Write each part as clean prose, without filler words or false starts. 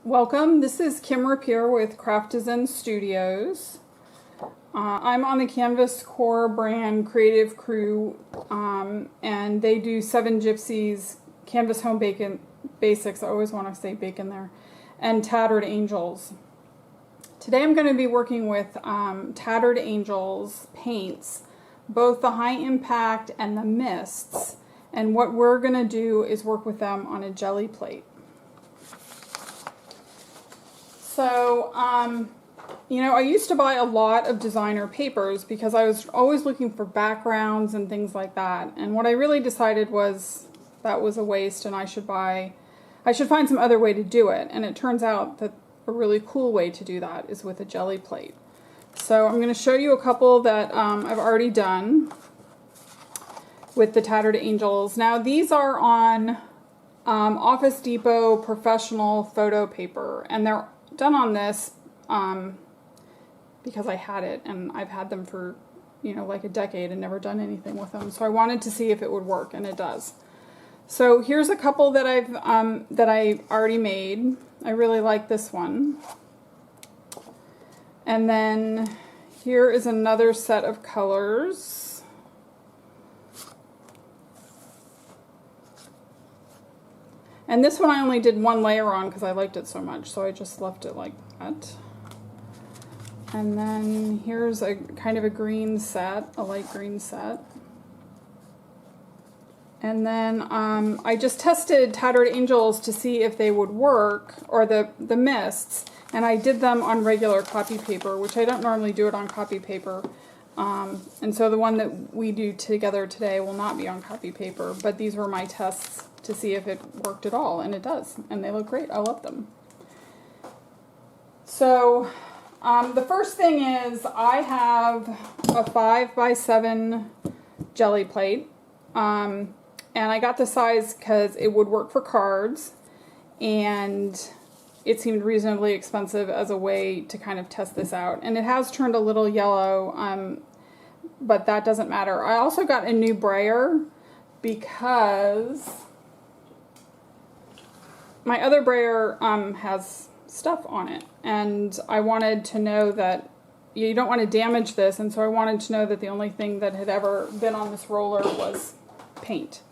Welcome, this is Kim Rippere with Craftisanstudios. I'm on the Canvas Core brand creative crew, and they do 7 Gypsies, Canvas Home Basics, I always want to say bacon there, and Tattered Angels. Today I'm going to be working with Tattered Angels paints, both the high impact and the mists, and what we're going to do is work with them on a Gelli plate. So, you know, I used to buy a lot of designer papers because I was always looking for backgrounds and things like that. And what I really decided was that was a waste and I should find some other way to do it. And it turns out that a really cool way to do that is with a Gelli plate. So I'm going to show you a couple that I've already done with the Tattered Angels. Now these are on Office Depot professional photo paper, and they're done on this because I had it, and I've had them for, you know, like a decade and never done anything with them. So I wanted to see if it would work, and it does. So here's a couple that I already made. I really like this one. And then here is another set of colors. And this one I only did one layer on because I liked it so much, so I just left it like that. And then here's a kind of a green set, a light green set. And then I just tested Tattered Angels to see if they would work, or the mists, and I did them on regular copy paper, which I don't normally do it on copy paper. And so the one that we do together today will not be on copy paper, but these were my tests to see if it worked at all, and it does, and they look great. I love them. So the first thing is I have a 5x7 Gelli plate, and I got the size because it would work for cards, and it seemed reasonably expensive as a way to kind of test this out. And it has turned a little yellow, but that doesn't matter. I also got a new brayer because my other brayer has stuff on it, and I wanted to know that you don't want to damage this, and so I wanted to know that the only thing that had ever been on this roller was paint.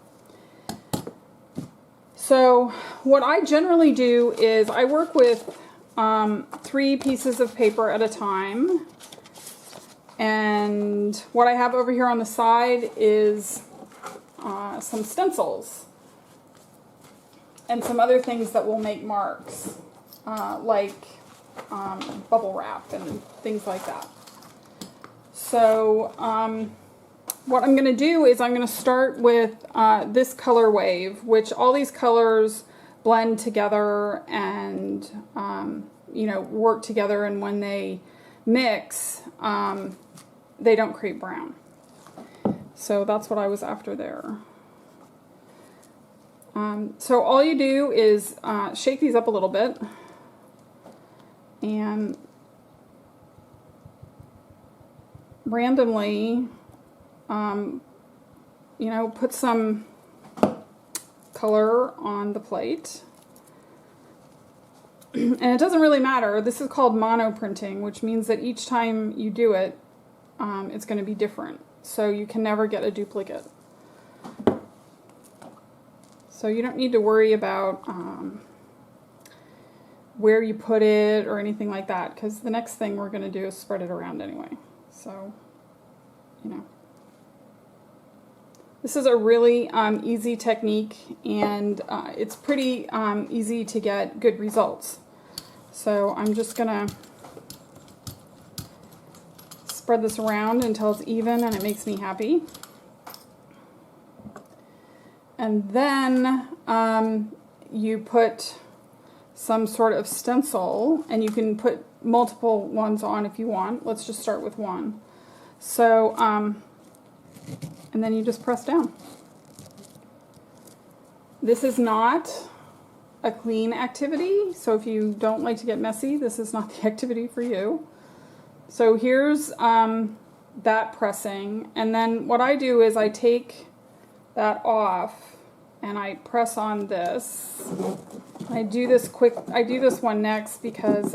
So what I generally do is I work with 3 pieces of paper at a time, and what I have over here on the side is some stencils and some other things that will make marks, like bubble wrap and things like that. So what I'm going to do is I'm going to start with this color wave, which all these colors blend together and you know, work together, and when they mix they don't create brown. So that's what I was after there. So all you do is shake these up a little bit and randomly you know, put some color on the plate. And it doesn't really matter. This is called mono printing, which means that each time you do it, it's going to be different. So you can never get a duplicate. So you don't need to worry about where you put it or anything like that, because the next thing we're going to do is spread it around anyway. So, you know. This is a really easy technique, and it's pretty easy to get good results. So I'm just going to spread this around until it's even and it makes me happy. And then you put some sort of stencil, and you can put multiple ones on if you want. Let's just start with one. So, and then you just press down. This is not a clean activity, so if you don't like to get messy, this is not the activity for you. So here's that pressing, and then what I do is I take that off and I press on this. I do this one next because,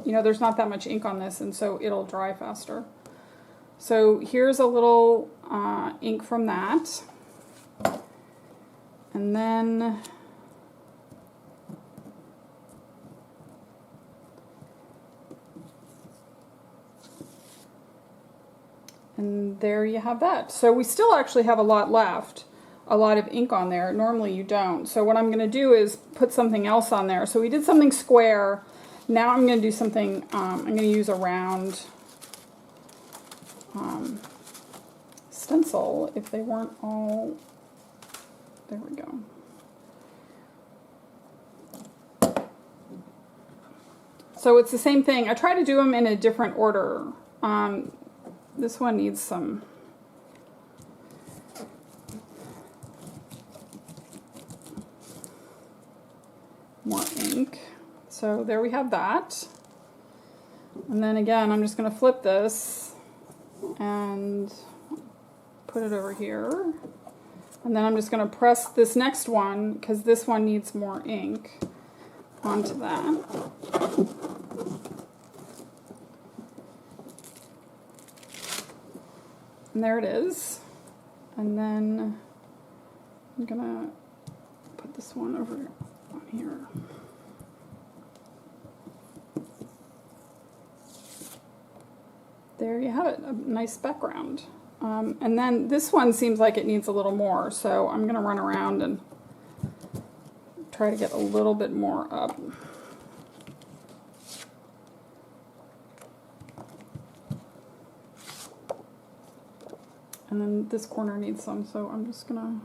you know, there's not that much ink on this, and so it'll dry faster. So here's a little ink from that. And then there you have that. So we still actually have a lot left, a lot of ink on there. Normally you don't. So what I'm going to do is put something else on there. So we did something square. Now I'm going to do something, I'm going to use a round stencil if they weren't all, there we go. So it's the same thing. I try to do them in a different order. This one needs some more ink. So there we have that. And then again, I'm just going to flip this and put it over here. And then I'm just going to press this next one, because this one needs more ink, onto that. And there it is. And then I'm going to put this one over on here. There you have it, a nice background. And then this one seems like it needs a little more, so I'm going to run around and try to get a little bit more up. And then this corner needs some, so I'm just going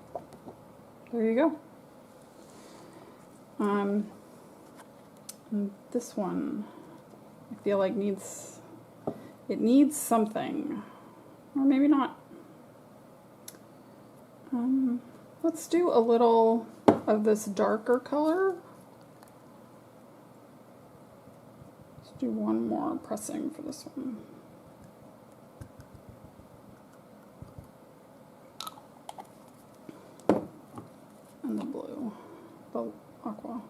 to, there you go. And this one, I feel like it needs something, or maybe not. Let's do a little of this darker color. Let's do one more pressing for this one. And the blue, the aqua.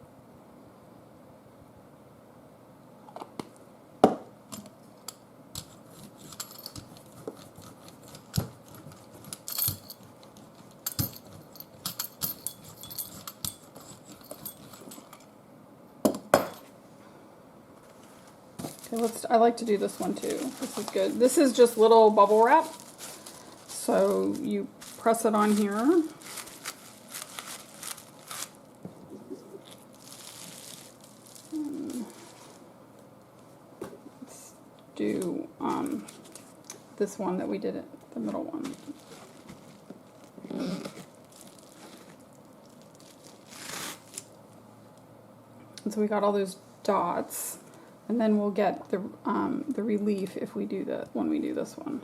Okay, I like to do this one too. This is good. This is just little bubble wrap. So you press it on here. Let's do this one that we did, the middle one. And so we got all those dots. And then we'll get the relief if we do that when we do this one.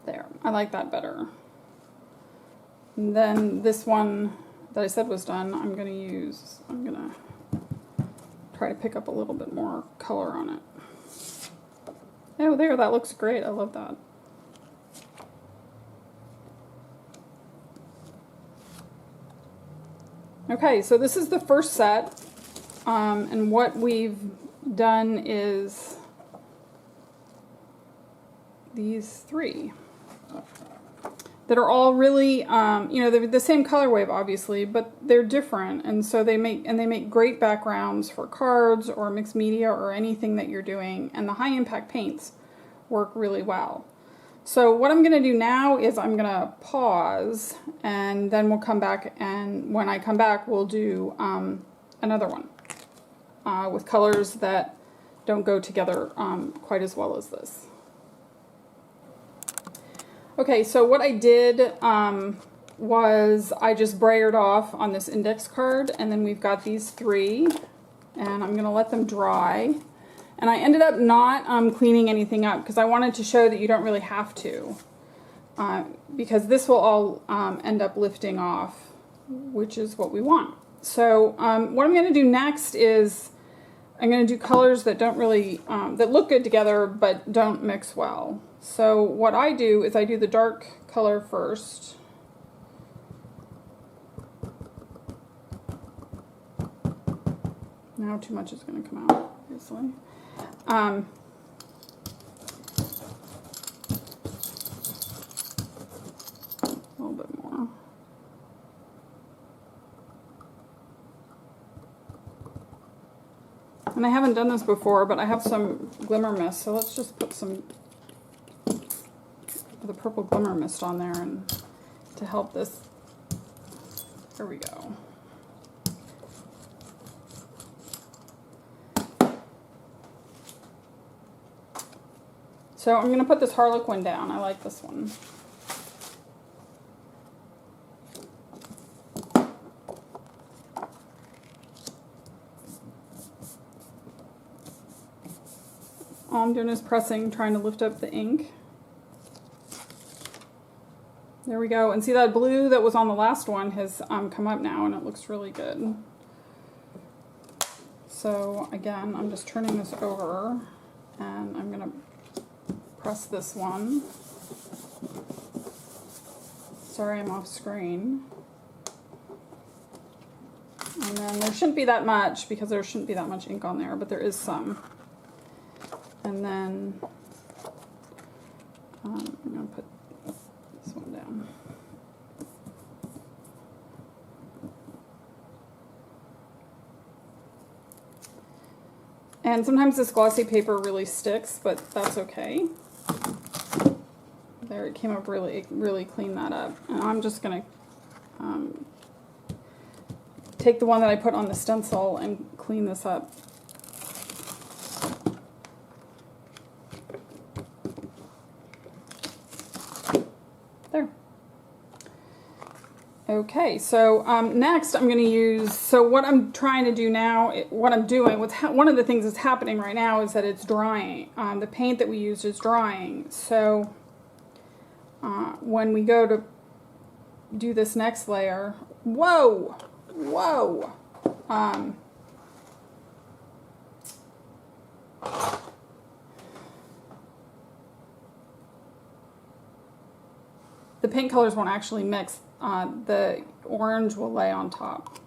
There, I like that better. And then this one that I said was done, I'm gonna try to pick up a little bit more color on it. Oh, there, that looks great. I love that. Okay, so this is the first set, and what we've done is these three that are all really, you know, they're the same color wave, obviously, but they're different, and so they make great backgrounds for cards or mixed media or anything that you're doing, and the high impact paints work really well. So what I'm going to do now is I'm going to pause, and then we'll come back, and when I come back we'll do another one with colors that don't go together quite as well as this. Okay, so what I did was I just brayered off on this index card, and then we've got these three, and I'm going to let them dry. And I ended up not cleaning anything up because I wanted to show that you don't really have to, because this will all end up lifting off, which is what we want. So what I'm going to do next is I'm going to do colors that don't really, that look good together but don't mix well. So what I do is I do the dark color first. Now too much is going to come out, obviously. A little bit more. And I haven't done this before, but I have some Glimmer Mist, so let's just put some of the purple Glimmer Mist on there and to help this. There we go. So I'm going to put this Harlequin down. I like this one. All I'm doing is pressing, trying to lift up the ink. There we go. And see that blue that was on the last one has come up now, and it looks really good. So again, I'm just turning this over, and I'm going to press this one. Sorry, I'm off screen. And then there shouldn't be that much because there shouldn't be that much ink on there, but there is some. And then I'm going to put this one down. And sometimes this glossy paper really sticks, but that's okay. There, it came up really, really clean that up. And I'm just going to take the one that I put on the stencil and clean this up. There. Okay, so next I'm going to use, so what I'm trying to do now, what I'm doing, one of the things that's happening right now is that it's drying. The paint that we used is drying. So when we go to do this next layer, whoa, the paint colors won't actually mix. The orange will lay on top.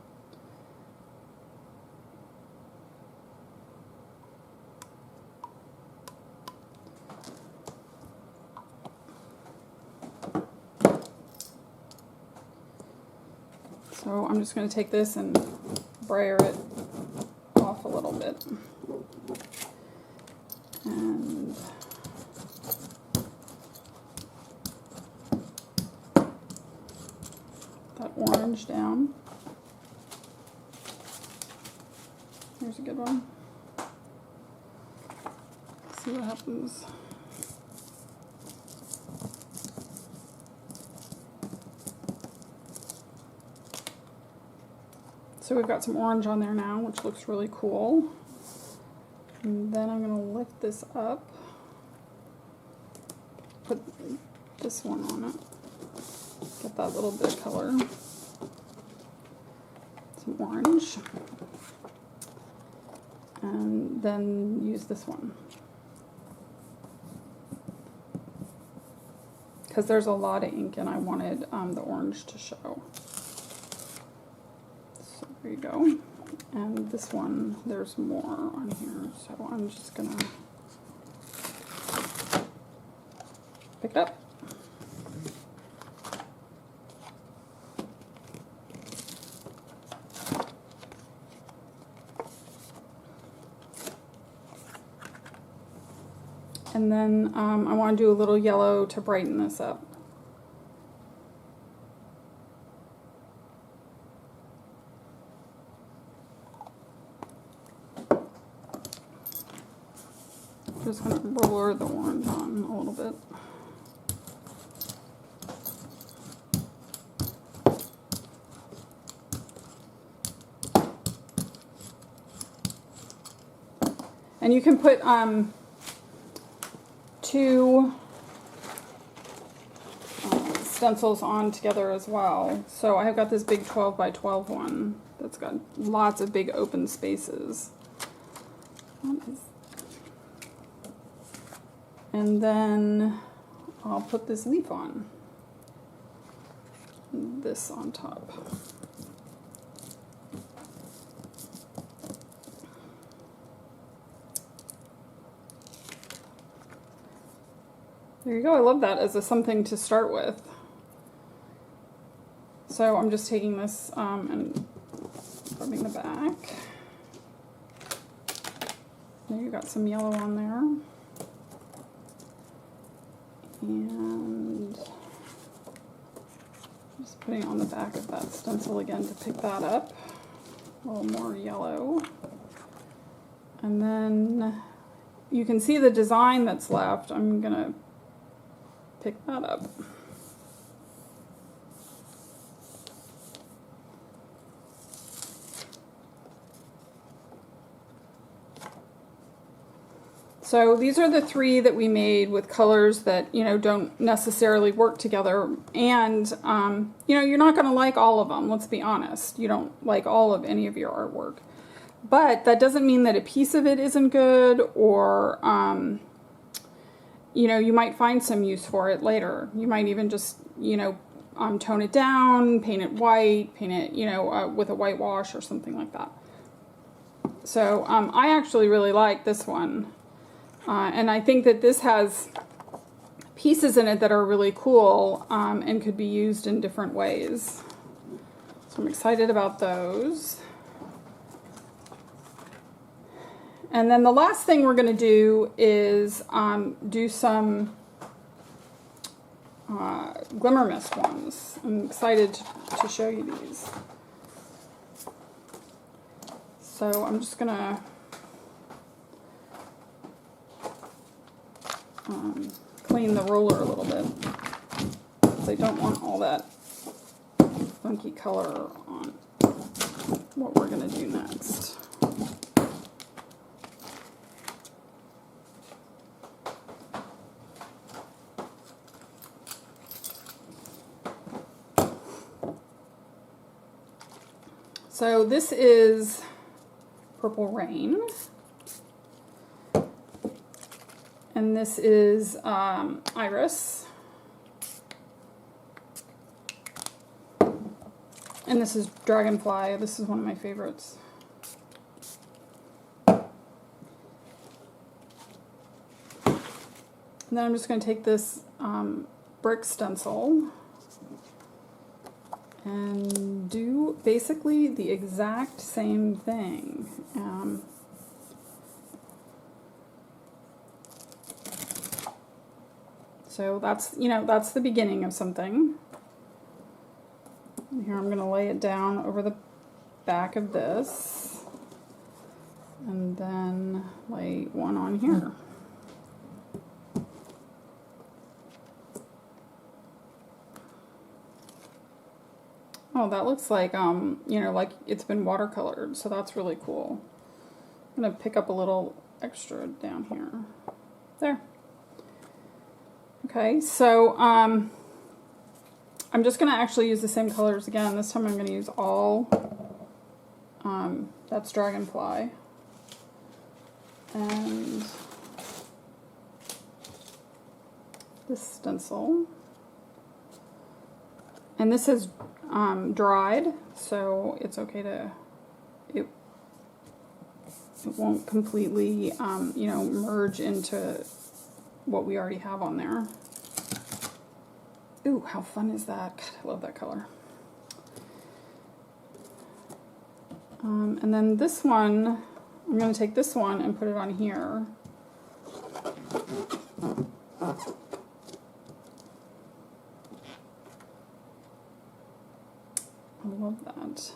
So I'm just going to take this and brayer it off a little bit. And that orange down. Here's a good one. Let's see what happens. So we've got some orange on there now, which looks really cool. And then I'm going to lift this up, put this one on it, get that little bit of color, some orange, and then use this one. Because there's a lot of ink and I wanted the orange to show. There you go. And this one, there's more on here, so I'm just gonna pick it up. And then I want to do a little yellow to brighten this up. Just going to roller the orange on a little bit. And you can put two stencils on together as well. So I have got this big 12 by 12 one that's got lots of big open spaces. And then I'll put this leaf on. This on top. There you go. I love that as a something to start with. So I'm just taking this and rubbing the back. There, you got some yellow on there. And just putting it on the back of that stencil again to pick that up. A little more yellow. And then you can see the design that's left. I'm gonna pick that up. So these are the three that we made with colors that, you know, don't necessarily work together. And, you know, you're not going to like all of them. Let's be honest. You don't like all of any of your artwork. But that doesn't mean that a piece of it isn't good, or, you know, you might find some use for it later. You might even just, you know, tone it down, paint it white, paint it, you know, with a whitewash or something like that. So I actually really like this one. And I think that this has pieces in it that are really cool and could be used in different ways. So I'm excited about those. And then the last thing we're going to do is do some Glimmer Mist ones. I'm excited to show you these. So I'm just going to clean the roller a little bit, because I don't want all that funky color on what we're going to do next. So this is Purple Rain. And this is Iris. And this is Dragonfly. This is one of my favorites. And then I'm just going to take this brick stencil and do basically the exact same thing. So that's, you know, that's the beginning of something. And here I'm going to lay it down over the back of this, and then lay one on here. Oh, that looks like, you know, like it's been watercolored, so that's really cool. I'm going to pick up a little extra down here. There. Okay, so I'm just going to actually use the same colors again. This time I'm going to use all, that's Dragonfly, and this stencil. And this is dried, so it's okay to, it won't completely, you know, merge into what we already have on there. Ooh, how fun is that? God, I love that color. And then this one, I'm going to take this one and put it on here. I love that.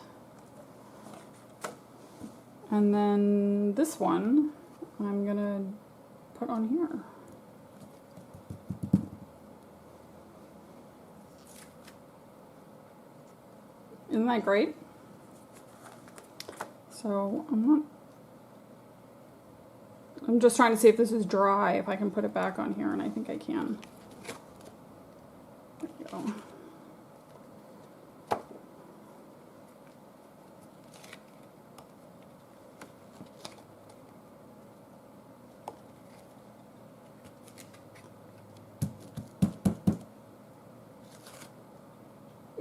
And then this one, I'm going to put on here. Isn't that great? So I'm just trying to see if this is dry, if I can put it back on here, and I think I can. There we go.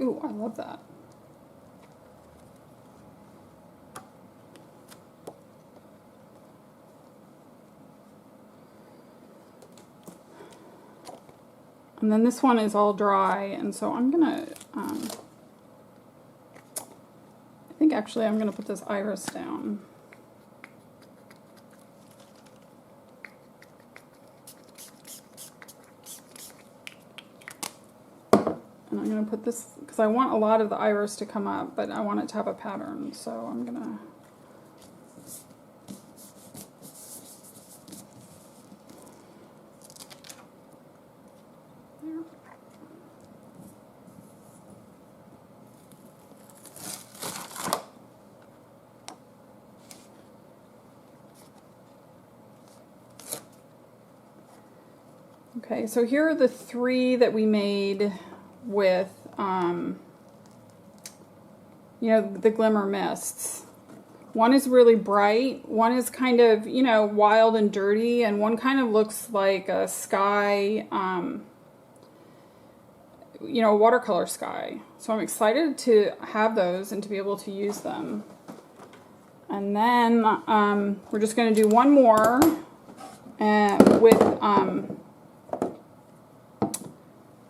Ooh, I love that. And then this one is all dry, and so I'm gonna, I think actually I'm gonna put this iris down. And I'm gonna put this, because I want a lot of the iris to come up, but I want it to have a pattern, so I'm gonna, okay, so here are the 3 that we made with, you know, the Glimmer Mists. One is really bright, one is kind of, you know, wild and dirty, and one kind of looks like a sky, you know, watercolor sky. So I'm excited to have those and to be able to use them. And then we're just going to do one more with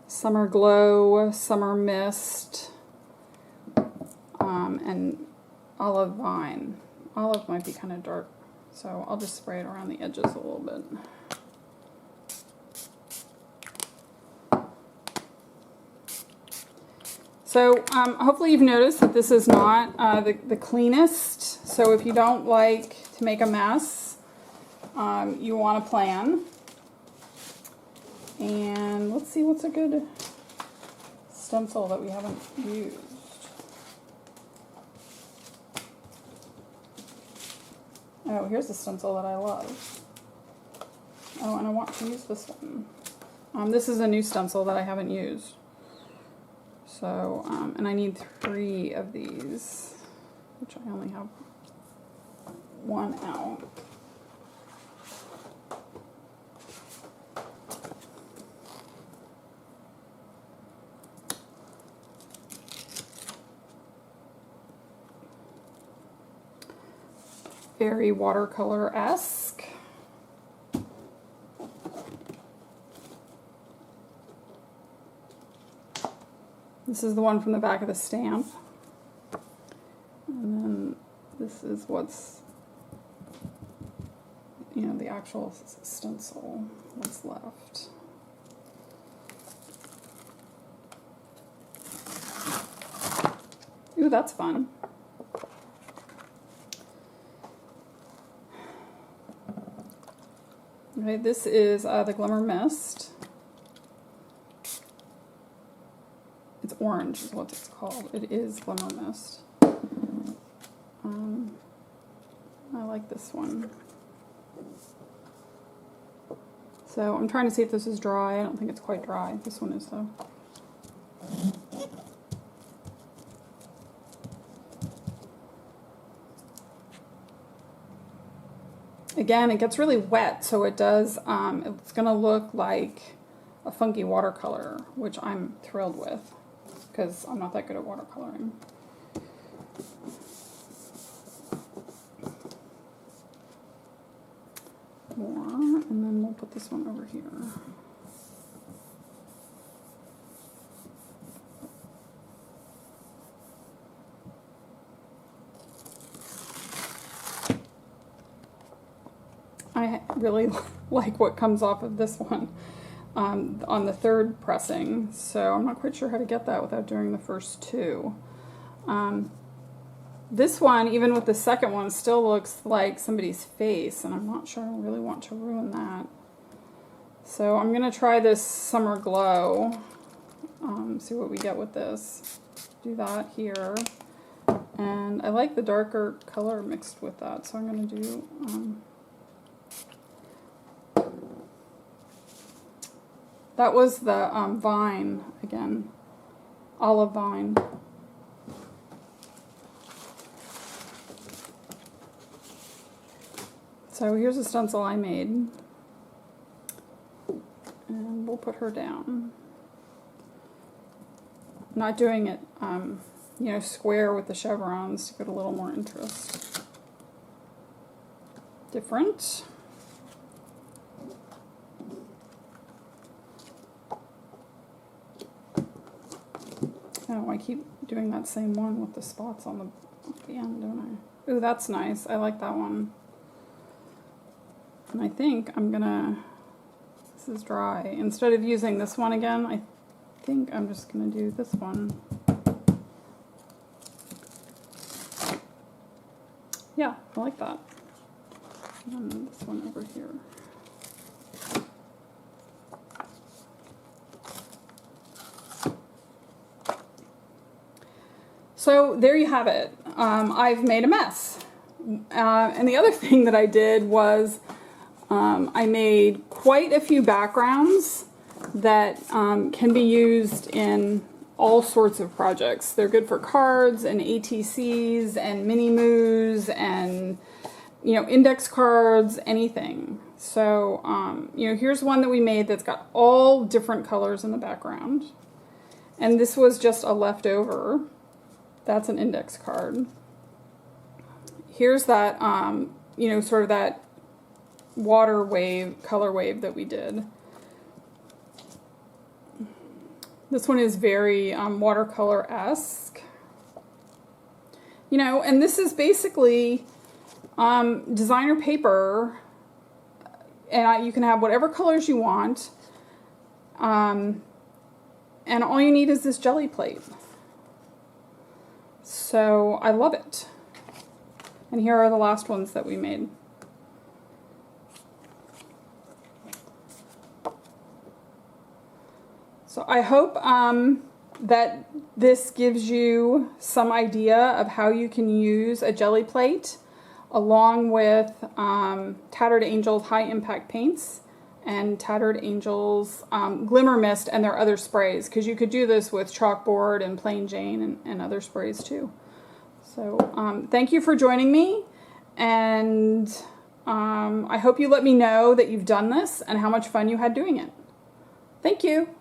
Summer Glow, Summer Mist, and Olive Vine. Olive might be kind of dark, so I'll just spray it around the edges a little bit. So hopefully you've noticed that this is not the cleanest. So if you don't like to make a mess, you want to plan. And let's see what's a good stencil that we haven't used. Oh, here's a stencil that I love. Oh, and I want to use this one. This is a new stencil that I haven't used. So, and I need 3 of these, which I only have 1 out. Very watercolor-esque. This is the one from the back of the stamp. And then this is what's, you know, the actual stencil, what's left. Ooh, that's fun. Okay, this is the Glimmer Mist. It's orange is what it's called. It is Glimmer Mist. I like this one. So I'm trying to see if this is dry. I don't think it's quite dry. This one is though. Again, it gets really wet, so it does, it's going to look like a funky watercolor, which I'm thrilled with, because I'm not that good at watercoloring. More, and then we'll put this one over here. I really like what comes off of this one on the 3rd pressing, so I'm not quite sure how to get that without doing the first 2. This one, even with the second one, still looks like somebody's face, and I'm not sure I really want to ruin that. So I'm going to try this Summer Glow, see what we get with this. Do that here. And I like the darker color mixed with that, so I'm going to do... that was the vine, again, Olive Vine. So here's a stencil I made, and we'll put her down. not doing it, you know, square with the chevrons to get a little more interest. Different. Oh, I keep doing that same one with the spots on the end, don't I? Ooh, that's nice. I like that one. And I think I'm gonna, this is dry. Instead of using this one again, I think I'm just gonna do this one. Yeah, I like that. And this one over here. So there you have it. I've made a mess. And the other thing that I did was I made quite a few backgrounds that can be used in all sorts of projects. They're good for cards and ATCs and mini-moos and, you know, index cards, anything. So, you know, here's one that we made that's got all different colors in the background. And this was just a leftover. That's an index card. Here's that, you know, sort of that water wave, color wave that we did. This one is very watercolor-esque. You know, and this is basically designer paper, and you can have whatever colors you want. And all you need is this Gelli Plate. So I love it. And here are the last ones that we made. So I hope that this gives you some idea of how you can use a Gelli Plate along with Tattered Angels High Impact Paints and Tattered Angels Glimmer Mist and their other sprays, because you could do this with chalkboard and plain Jane and other sprays too. So thank you for joining me, and I hope you let me know that you've done this and how much fun you had doing it. Thank you.